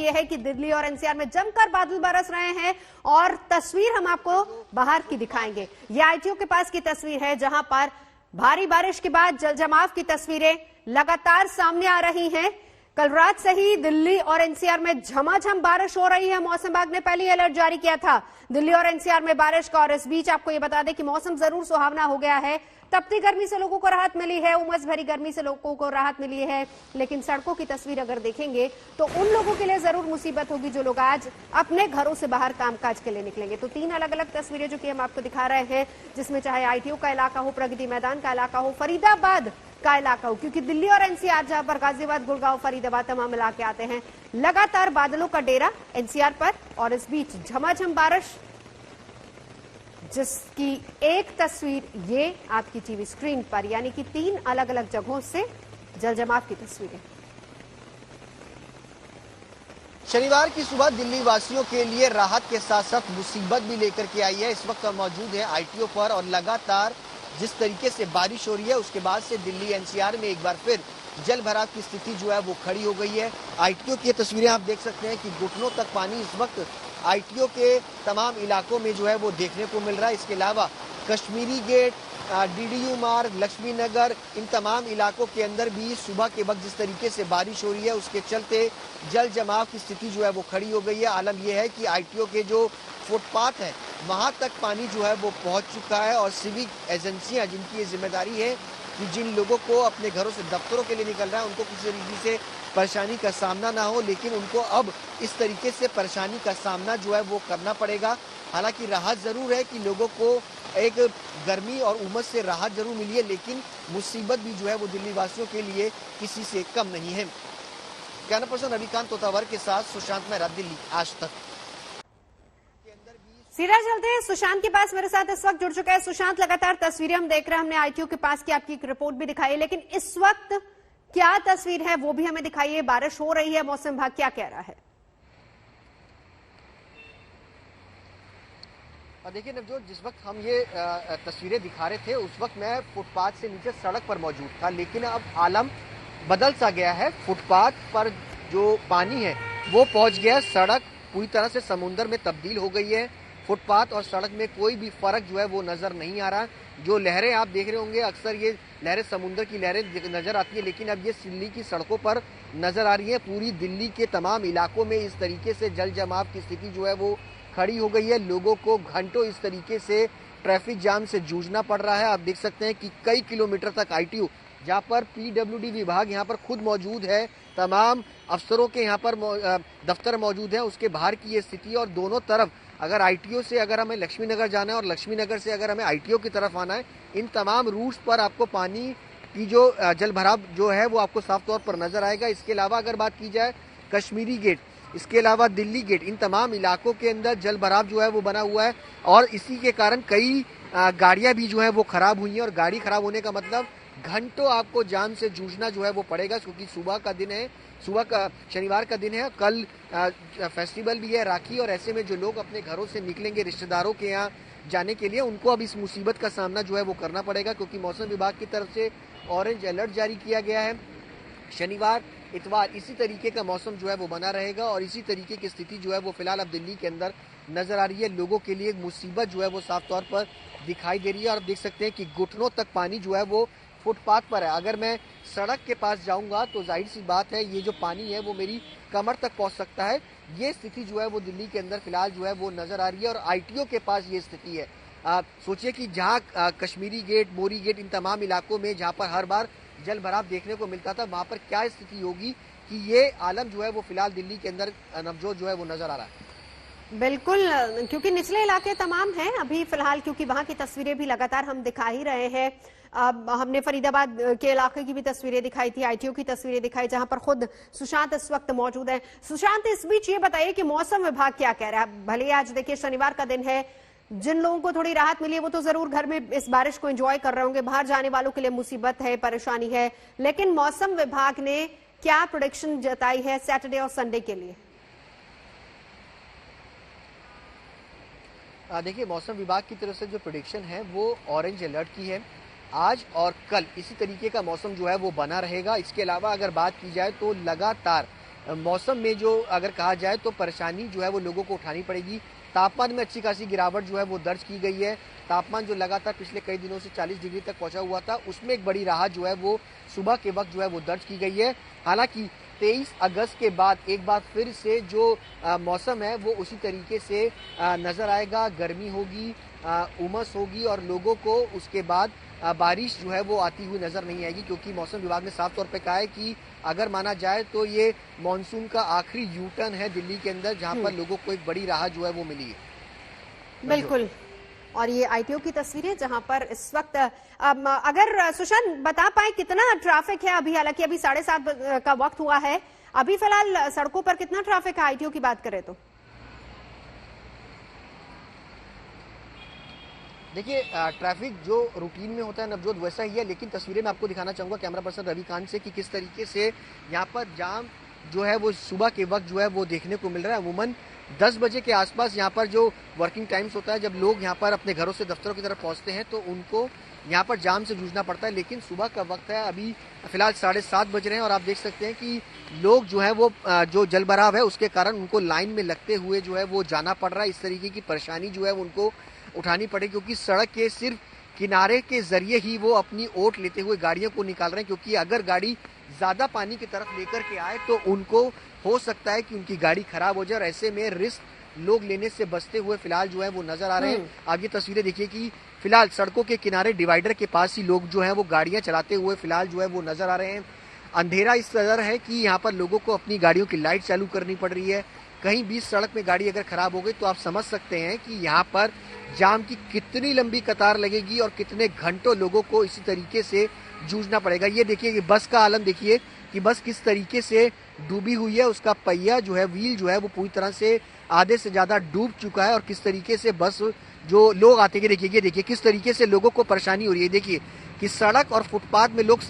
यह है कि दिल्ली और एनसीआर में जमकर बादल बरस रहे हैं और तस्वीर हम आपको बाहर की दिखाएंगे। ये आईटीओ के पास की तस्वीर है जहां पर भारी बारिश के बाद जलजमाव की तस्वीरें लगातार सामने आ रही हैं। कल रात से ही दिल्ली और एनसीआर में झमाझम बारिश हो रही है। मौसम विभाग ने पहले अलर्ट जारी किया था दिल्ली और एनसीआर में बारिश का, और इस बीच आपको ये बता दें कि मौसम जरूर सुहावना हो गया है। तपती गर्मी से लोगों को राहत मिली है, उमस भरी गर्मी से लोगों को राहत मिली है, लेकिन सड़कों की तस्वीर अगर देखेंगे तो उन लोगों के लिए जरूर मुसीबत होगी जो लोग आज अपने घरों से बाहर कामकाज के लिए निकलेंगे। तो 3 अलग अलग तस्वीरें जो कि हम आपको दिखा रहे हैं, जिसमें चाहे आईटीओ का इलाका हो, प्रगति मैदान का इलाका हो, फरीदाबाद का इलाका हो, क्योंकि दिल्ली और एनसीआर जहां पर गाजियाबाद, गुड़गांव, फरीदाबाद तमाम इलाके आते हैं, लगातार बादलों का डेरा एनसीआर पर, और इस बीच झमाझम बारिश, जिसकी एक तस्वीर ये आपकी टीवी स्क्रीन पर, यानी कि 3 अलग अलग जगहों से जलजमाव की तस्वीरें। शनिवार की सुबह दिल्ली वासियों के लिए राहत के साथ साथ मुसीबत भी लेकर के आई है। इस वक्त हम मौजूद है आईटीओ पर और लगातार जिस तरीके से बारिश हो रही है उसके बाद से दिल्ली एनसीआर में एक बार फिर जल भराव की स्थिति जो है वो खड़ी हो गई है। आईटीओ की तस्वीरें आप देख सकते हैं कि घुटनों तक पानी इस वक्त आईटीओ के तमाम इलाकों में जो है वो देखने को मिल रहा है। इसके अलावा कश्मीरी गेट, डीडीयू मार्ग, लक्ष्मी नगर, इन तमाम इलाकों के अंदर भी सुबह के वक्त जिस तरीके से बारिश हो रही है उसके चलते जल जमाव की स्थिति जो है वो खड़ी हो गई है। आलम यह है कि आईटीओ के जो फुटपाथ है वहां तक पानी जो है वो पहुंच चुका है और सिविक एजेंसियां जिनकी ये जिम्मेदारी है कि जिन लोगों को अपने घरों से दफ्तरों के लिए निकलना है उनको किसी तरीके से परेशानी का सामना ना हो, लेकिन उनको अब इस तरीके से परेशानी का सामना जो है वो करना पड़ेगा। हालांकि राहत जरूर है कि लोगों को एक गर्मी और उमस से राहत जरूर मिली है, लेकिन मुसीबत भी जो है वो दिल्ली वासियों के लिए किसी से कम नहीं है। कैमरा पर्सन रविकांत तोतावर के साथ सुशांत मेहरा, दिल्ली आज तक। सीधा चलते हैं सुशांत के पास, मेरे साथ इस वक्त जुड़ चुका है सुशांत। लगातार तस्वीरें हम देख रहे हैं, हमने आईटीओ के पास की आपकी एक रिपोर्ट भी दिखाई है, लेकिन इस वक्त क्या तस्वीर है वो भी हमें दिखाइए। बारिश हो रही है, मौसम विभाग क्या कह रहा है? देखिए नवजोत, जिस वक्त हम ये तस्वीरें दिखा रहे थे उस वक्त मैं फुटपाथ से नीचे सड़क पर मौजूद था, लेकिन अब आलम बदल सा गया है। फुटपाथ पर जो पानी है वो पहुंच गया, सड़क पूरी तरह से समुद्र में तब्दील हो गई है। फुटपाथ और सड़क में कोई भी फर्क जो है वो नजर नहीं आ रहा। जो लहरें आप देख रहे होंगे, अक्सर ये लहरें समुद्र की लहरें नजर आती है, लेकिन अब ये दिल्ली की सड़कों पर नजर आ रही है। पूरी दिल्ली के तमाम इलाकों में इस तरीके से जल जमाव की स्थिति जो है वो खड़ी हो गई है। लोगों को घंटों इस तरीके से ट्रैफिक जाम से जूझना पड़ रहा है। आप देख सकते हैं कि कई किलोमीटर तक आईटीओ, जहाँ पर पीडब्ल्यूडी विभाग यहाँ पर खुद मौजूद है, तमाम अफसरों के यहाँ पर दफ्तर मौजूद है, उसके बाहर की ये स्थिति। और दोनों तरफ अगर आईटीओ से अगर हमें लक्ष्मी नगर जाना है और लक्ष्मी नगर से अगर हमें आईटीओ की तरफ आना है, इन तमाम रूट्स पर आपको पानी की जो जल भराव जो है वो आपको साफ तौर पर नजर आएगा। इसके अलावा अगर बात की जाए कश्मीरी गेट, इसके अलावा दिल्ली गेट, इन तमाम इलाकों के अंदर जल भराव जो है वो बना हुआ है और इसी के कारण कई गाड़ियां भी जो है वो खराब हुई हैं। और गाड़ी खराब होने का मतलब घंटों आपको जाम से जूझना जो है वो पड़ेगा, क्योंकि सुबह का दिन है, सुबह का शनिवार का दिन है, कल फेस्टिवल भी है राखी, और ऐसे में जो लोग अपने घरों से निकलेंगे रिश्तेदारों के यहाँ जाने के लिए, उनको अब इस मुसीबत का सामना जो है वो करना पड़ेगा, क्योंकि मौसम विभाग की तरफ से ऑरेंज अलर्ट जारी किया गया है। शनिवार इतवार इसी तरीके का मौसम जो है वो बना रहेगा और इसी तरीके की स्थिति जो है वो फिलहाल अब दिल्ली के अंदर नजर आ रही है। लोगों के लिए मुसीबत जो है वो साफ तौर पर दिखाई दे रही है और आप देख सकते हैं कि घुटनों तक पानी जो है वो फुटपाथ पर है। अगर मैं सड़क के पास जाऊंगा तो जाहिर सी बात है ये जो पानी है वो मेरी कमर तक पहुंच सकता है। ये स्थिति जो है वो दिल्ली के अंदर फिलहाल जो है वो नजर आ रही है और आईटीओ के पास ये स्थिति है। सोचिए कि जहाँ कश्मीरी गेट, मोरी गेट, इन तमाम इलाकों में जहाँ पर हर बार जल भराव देखने को मिलता था, वहां पर क्या स्थिति होगी कि ये आलम जो है वो फिलहाल दिल्ली के अंदर नवजोत जो है वो नजर आ रहा है। बिल्कुल, क्योंकि निचले इलाके तमाम हैं अभी फिलहाल, क्योंकि वहां की तस्वीरें भी लगातार हम दिखा ही रहे हैं। अब हमने फरीदाबाद के इलाके की भी तस्वीरें दिखाई थी, आईटीओ की तस्वीरें दिखाई, जहां पर खुद सुशांत इस वक्त मौजूद है। सुशांत, इस बीच ये बताइए कि मौसम विभाग क्या कह रहा है? भले आज देखिए शनिवार का दिन है, जिन लोगों को थोड़ी राहत मिली है वो तो जरूर घर में इस बारिश को एंजॉय कर रहे होंगे, बाहर जाने वालों के लिए मुसीबत है, परेशानी है, लेकिन मौसम विभाग ने क्या प्रेडिक्शन जताई है सैटरडे और संडे के लिए? देखिए, मौसम विभाग की तरफ से जो प्रेडिक्शन है वो ऑरेंज अलर्ट की है। आज और कल इसी तरीके का मौसम जो है वो बना रहेगा। इसके अलावा अगर बात की जाए तो लगातार मौसम में जो अगर कहा जाए तो परेशानी जो है वो लोगों को उठानी पड़ेगी। तापमान में अच्छी खासी गिरावट जो है वो दर्ज की गई है। तापमान जो लगातार पिछले कई दिनों से 40 डिग्री तक पहुंचा हुआ था, उसमें एक बड़ी राहत जो है वो सुबह के वक्त जो है वो दर्ज की गई है। हालांकि 23 अगस्त के बाद एक बार फिर से जो मौसम है वो उसी तरीके से नजर आएगा। गर्मी होगी, उमस होगी और लोगों को उसके बाद बारिश जो है वो आती हुई नजर नहीं आएगी, क्योंकि मौसम विभाग ने साफ तौर पे कहा है कि अगर माना जाए तो ये मॉनसून का आखिरी यू टर्न है दिल्ली के अंदर, जहां पर लोगों को एक बड़ी राहत जो है वो मिली है। बिल्कुल। और ये आईटीओ की तस्वीरें जहां पर इस वक्त अगर सुशांत बता पाए कितना ट्रैफिक है अभी, हालांकि अभी 7:30 का वक्त हुआ है, अभी फिलहाल सड़कों पर कितना ट्रैफिक है आईटीओ की बात करें तो? देखिए, ट्रैफिक जो रूटीन में होता है नवजोत वैसा ही है, लेकिन तस्वीरें मैं आपको दिखाना चाहूंगा कैमरा पर्सन रविकांत से कि किस तरीके से यहाँ पर जाम जो है वो सुबह के वक्त जो है वो देखने को मिल रहा है। अमूमन 10 बजे के आसपास यहाँ पर जो वर्किंग टाइम्स होता है, जब लोग यहाँ पर अपने घरों से दफ्तरों की तरफ पहुंचते हैं तो उनको यहाँ पर जाम से जूझना पड़ता है, लेकिन सुबह का वक्त है, अभी फिलहाल 7:30 बज रहे हैं और आप देख सकते हैं कि लोग जो है वो जो जलभराव है उसके कारण उनको लाइन में लगते हुए जो है वो जाना पड़ रहा है। इस तरीके की परेशानी जो है उनको उठानी पड़ेगी, क्योंकि सड़क के सिर्फ किनारे के जरिए ही वो अपनी ओट लेते हुए गाड़ियों को निकाल रहे हैं, क्योंकि अगर गाड़ी ज्यादा पानी की तरफ लेकर के आए तो उनको हो सकता है कि उनकी गाड़ी खराब हो जाए और ऐसे में रिस्क लोग लेने से बचते हुए फिलहाल जो है वो नजर आ रहे हैं। आगे तस्वीरें देखिए कि फिलहाल सड़कों के किनारे डिवाइडर के पास ही लोग जो है वो गाड़ियां चलाते हुए फिलहाल जो है वो नजर आ रहे हैं। अंधेरा इस कदर है कि यहाँ पर लोगों को अपनी गाड़ियों की लाइट चालू करनी पड़ रही है। कहीं बीच सड़क में गाड़ी अगर खराब हो गई तो आप समझ सकते हैं कि यहाँ पर जाम की कितनी लंबी कतार लगेगी और कितने घंटों लोगों को इसी तरीके से जूझना पड़ेगा। ये देखिए कि बस का आलम देखिए कि बस किस तरीके से डूबी हुई है, उसका पहिया जो है, व्हील जो है वो पूरी तरह से आधे से ज्यादा डूब चुका है और किस तरीके से बस जो लोग आते हैं, देखिए किस तरीके से लोगों को परेशानी हो रही है। देखिए कि सड़क और फुटपाथ में लोग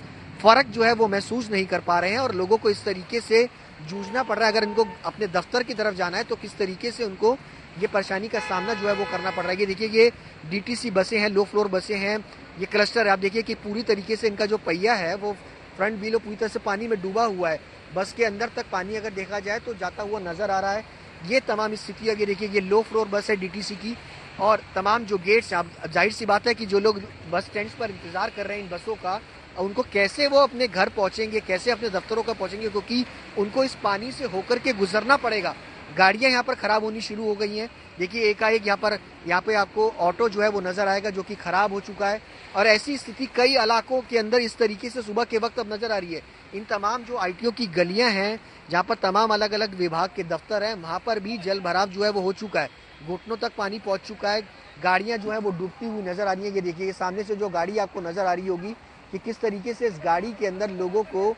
फर्क जो है वो महसूस नहीं कर पा रहे हैं और लोगों को इस तरीके से जूझना पड़ रहा है। अगर इनको अपने दफ्तर की तरफ जाना है तो किस तरीके से उनको ये परेशानी का सामना जो है वो करना पड़ रहा है। ये देखिए ये डीटीसी बसें हैं, लो फ्लोर बसें हैं, ये क्लस्टर है। आप देखिए कि पूरी तरीके से इनका जो पहिया है वो फ्रंट व्हील पूरी तरह से पानी में डूबा हुआ है। बस के अंदर तक पानी अगर देखा जाए तो जाता हुआ नजर आ रहा है। ये तमाम स्थिति है। ये देखिए ये लो फ्लोर बस है डीटीसी की और तमाम जो गेट्स, जाहिर सी बात है कि जो लोग बस स्टैंड पर इंतजार कर रहे हैं इन बसों का, उनको कैसे वो अपने घर पहुंचेंगे, कैसे अपने दफ्तरों का पहुंचेंगे, क्योंकि उनको इस पानी से होकर के गुजरना पड़ेगा। गाड़ियां यहाँ पर खराब होनी शुरू हो गई हैं। देखिए एकाएक यहाँ पे आपको ऑटो जो है वो नजर आएगा जो कि खराब हो चुका है और ऐसी स्थिति कई इलाकों के अंदर इस तरीके से सुबह के वक्त अब नजर आ रही है। इन तमाम जो आईटीओ की गलियां हैं जहाँ पर तमाम अलग अलग विभाग के दफ्तर हैं, वहां पर भी जल भराव जो है वो हो चुका है, घुटनों तक पानी पहुंच चुका है। गाड़ियां जो है वो डूबती हुई नजर आ रही है। ये देखिए सामने से जो गाड़ी आपको नजर आ रही होगी कि किस तरीके से इस गाड़ी के अंदर लोगों को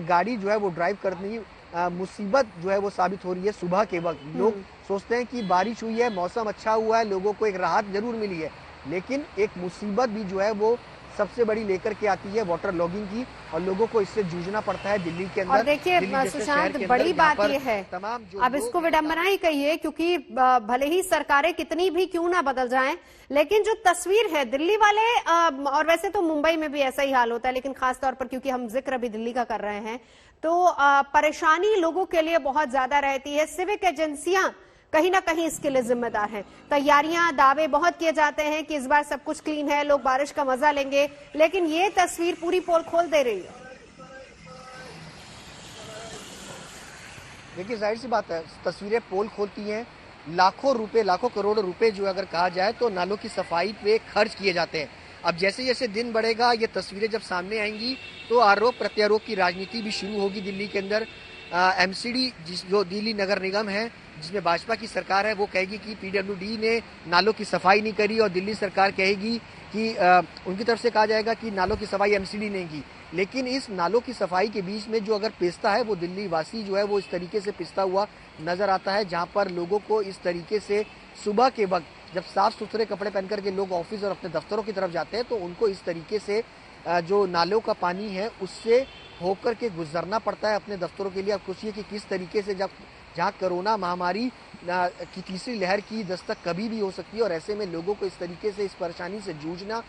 गाड़ी जो है वो ड्राइव करनी मुसीबत जो है वो साबित हो रही है। सुबह के वक्त लोग सोचते हैं कि बारिश हुई है, मौसम अच्छा हुआ है, लोगों को एक राहत जरूर मिली है, लेकिन एक मुसीबत भी जो है वो सबसे बड़ी लेकर के आती है वाटर लॉगिंग की और लोगों को इससे जूझना पड़ता है दिल्ली के अंदर। और देखिए सुशांत, बड़ी बात ये है, अब इसको विडंबना ही कहिए, क्योंकि भले ही सरकारें कितनी भी क्यों ना बदल जाएं, लेकिन जो तस्वीर है दिल्ली वाले, और वैसे तो मुंबई में भी ऐसा ही हाल होता है, लेकिन खासतौर पर क्योंकि हम जिक्र अभी दिल्ली का कर रहे हैं, तो परेशानी लोगों के लिए बहुत ज्यादा रहती है। सिविक एजेंसियां कहीं ना कहीं इसके लिए जिम्मेदार हैं। तैयारियां, दावे बहुत किए जाते हैं कि इस बार सब कुछ क्लीन है, लोग बारिश का मजा लेंगे, लेकिन ये तस्वीर पूरी पोल खोल दे रही है। देखिए जाहिर सी बात है, तस्वीरें पोल खोलती हैं। लाखों रुपए, लाखों करोड़ रुपए जो अगर कहा जाए तो नालों की सफाई पे खर्च किए जाते हैं। अब जैसे जैसे दिन बढ़ेगा, ये तस्वीरें जब सामने आएंगी तो आरोप प्रत्यारोप की राजनीति भी शुरू होगी दिल्ली के अंदर। एमसीडी जो दिल्ली नगर निगम है जिसमें भाजपा की सरकार है, वो कहेगी कि पीडब्ल्यूडी ने नालों की सफाई नहीं करी और दिल्ली सरकार कहेगी कि उनकी तरफ से कहा जाएगा कि नालों की सफाई एमसीडी ने की। लेकिन इस नालों की सफाई के बीच में जो अगर पिसता है वो दिल्ली वासी जो है वो इस तरीके से पिसता हुआ नजर आता है, जहां पर लोगों को इस तरीके से सुबह के वक्त जब साफ सुथरे कपड़े पहन करके लोग ऑफिस और अपने दफ्तरों की तरफ जाते हैं तो उनको इस तरीके से जो नालों का पानी है उससे होकर के गुजरना पड़ता है अपने दफ्तरों के लिए। अब सोचिए कि किस तरीके से जहाँ कोरोना महामारी की तीसरी लहर की दस्तक कभी भी हो सकती है और ऐसे में लोगों को इस तरीके से इस परेशानी से जूझना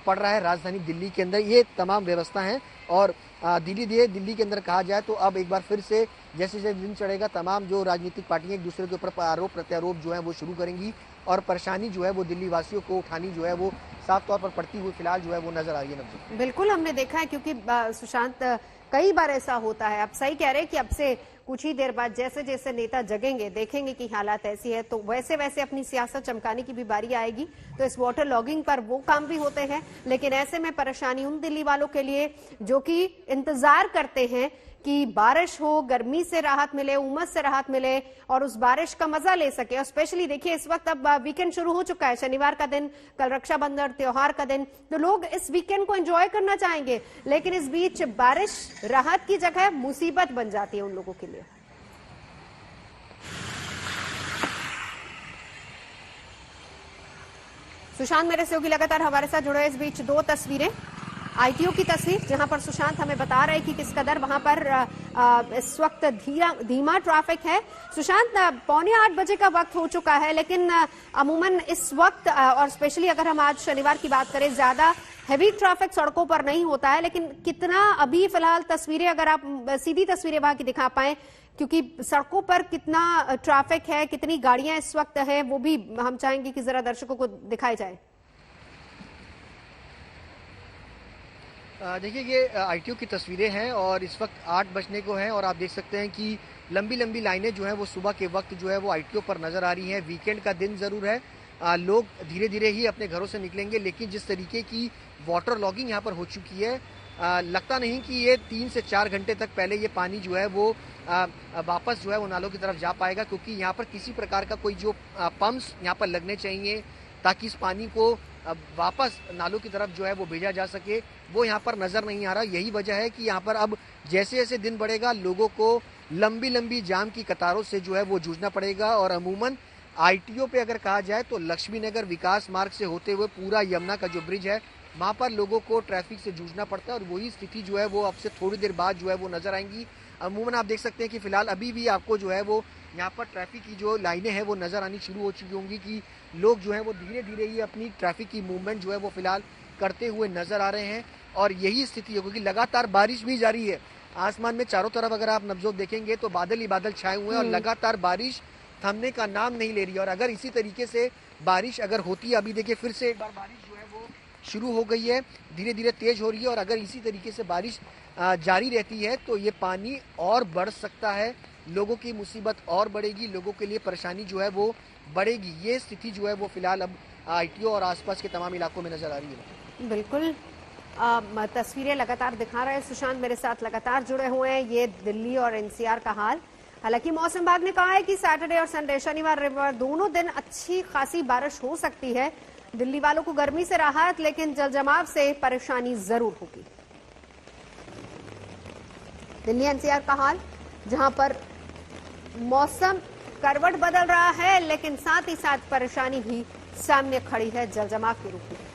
पड़ रहा है राजधानी दिल्ली के अंदर। ये तमाम व्यवस्था है और दिल्ली के अंदर कहा जाए तो अब एक बार फिर से जैसे जैसे दिन चढ़ेगा तमाम जो राजनीतिक पार्टियां एक दूसरे के ऊपर आरोप प्रत्यारोप जो है वो शुरू करेंगी और परेशानी जो है वो दिल्ली वासियों को उठानी जो है वो साफ तौर पर पड़ती हुई फिलहाल जो है वो नजर आ रही है। नब्जो बिल्कुल हमने देखा है क्योंकि सुशांत कई बार ऐसा होता है। आप सही कह रहे हैं कि अब से कुछ ही देर बाद जैसे जैसे नेता जगेंगे, देखेंगे कि हालात ऐसी है तो वैसे वैसे अपनी सियासत चमकाने की भी बारी आएगी। तो इस वाटर लॉगिंग पर वो काम भी होते हैं, लेकिन ऐसे में परेशानी उन दिल्ली वालों के लिए जो कि इंतजार करते हैं कि बारिश हो, गर्मी से राहत मिले, उमस से राहत मिले और उस बारिश का मजा ले सके। और स्पेशली देखिए इस वक्त अब वीकेंड शुरू हो चुका है, शनिवार का दिन, कल रक्षाबंधन त्योहार का दिन, तो लोग इस वीकेंड को एंजॉय करना चाहेंगे, लेकिन इस बीच बारिश राहत की जगह मुसीबत बन जाती है उन लोगों के लिए। सुशांत मेरे सहयोगी लगातार हमारे साथ जुड़े। इस बीच दो तस्वीरें, आईटीओ की तस्वीर जहां पर सुशांत हमें बता रहे हैं कि किस कदर वहां पर इस वक्त धीमा ट्रैफिक है। सुशांत, 7:45 बजे का वक्त हो चुका है, लेकिन अमूमन इस वक्त और स्पेशली अगर हम आज शनिवार की बात करें ज्यादा हैवी ट्रैफिक सड़कों पर नहीं होता है, लेकिन कितना अभी फिलहाल तस्वीरें अगर आप सीधी तस्वीरें वहां की दिखा पाए, क्योंकि सड़कों पर कितना ट्रैफिक है, कितनी गाड़ियां इस वक्त है, वो भी हम चाहेंगे कि जरा दर्शकों को दिखाई जाए। देखिए ये आईटीओ की तस्वीरें हैं और इस वक्त 8 बजने को हैं और आप देख सकते हैं कि लंबी लंबी लाइनें जो है वो सुबह के वक्त जो है वो आईटीओ पर नजर आ रही हैं। वीकेंड का दिन जरूर है, लोग धीरे धीरे ही अपने घरों से निकलेंगे, लेकिन जिस तरीके की वाटर लॉगिंग यहाँ पर हो चुकी है, लगता नहीं कि ये 3 से 4 घंटे तक पहले ये पानी जो है वो वापस जो है वो नालों की तरफ जा पाएगा, क्योंकि यहाँ पर किसी प्रकार का कोई जो पंप्स यहाँ पर लगने चाहिए ताकि इस पानी को वापस नालों की तरफ जो है वो भेजा जा सके, वो यहाँ पर नजर नहीं आ रहा। यही वजह है कि यहाँ पर अब जैसे जैसे दिन बढ़ेगा लोगों को लंबी लंबी जाम की कतारों से जो है वो जूझना पड़ेगा। और अमूमन आईटीओ पे अगर कहा जाए तो लक्ष्मी नगर विकास मार्ग से होते हुए पूरा यमुना का जो ब्रिज है वहां पर लोगों को ट्रैफिक से जूझना पड़ता है और वही स्थिति जो है वो अब से थोड़ी देर बाद जो है वो नजर आएंगी। अमूमन आप देख सकते हैं कि फिलहाल अभी भी आपको जो है वो यहाँ पर ट्रैफिक की जो लाइनें हैं वो नजर आनी शुरू हो चुकी होंगी कि लोग जो है वो धीरे धीरे ही अपनी ट्रैफिक की मूवमेंट जो है वो फिलहाल करते हुए नजर आ रहे हैं। और यही स्थिति है क्योंकि लगातार बारिश भी जारी है। आसमान में चारों तरफ अगर आप नवजोत देखेंगे तो बादल ही बादल छाए हुए हैं और लगातार बारिश थमने का नाम नहीं ले रही है। और अगर इसी तरीके से बारिश अगर होती है, अभी देखिए फिर से एक बार बारिश जो है वो शुरू हो गई है, धीरे धीरे तेज हो रही है और अगर इसी तरीके से बारिश जारी रहती है तो ये पानी और बढ़ सकता है, लोगों की मुसीबत और बढ़ेगी, लोगों के लिए परेशानी जो है वो बढ़ेगी। ये स्थिति जो है वो फिलहाल अब आईटीओ और आसपास के तमाम इलाकों में नजर आ रही है। बिल्कुल तस्वीरें लगातार दिखा रहे हैं सुशांत, मेरे साथ लगातार जुड़े हुए हैं। ये दिल्ली और एनसीआर का हाल। हालांकि मौसम विभाग ने कहा है कि सैटरडे और संडे, शनिवार रविवार दोनों दिन अच्छी खासी बारिश हो सकती है। दिल्ली वालों को गर्मी से राहत, लेकिन जलजमाव से परेशानी जरूर होगी। दिल्ली एनसीआर का हाल, जहां पर मौसम करवट बदल रहा है, लेकिन साथ ही साथ परेशानी भी सामने खड़ी है जलजमाव के रूप में।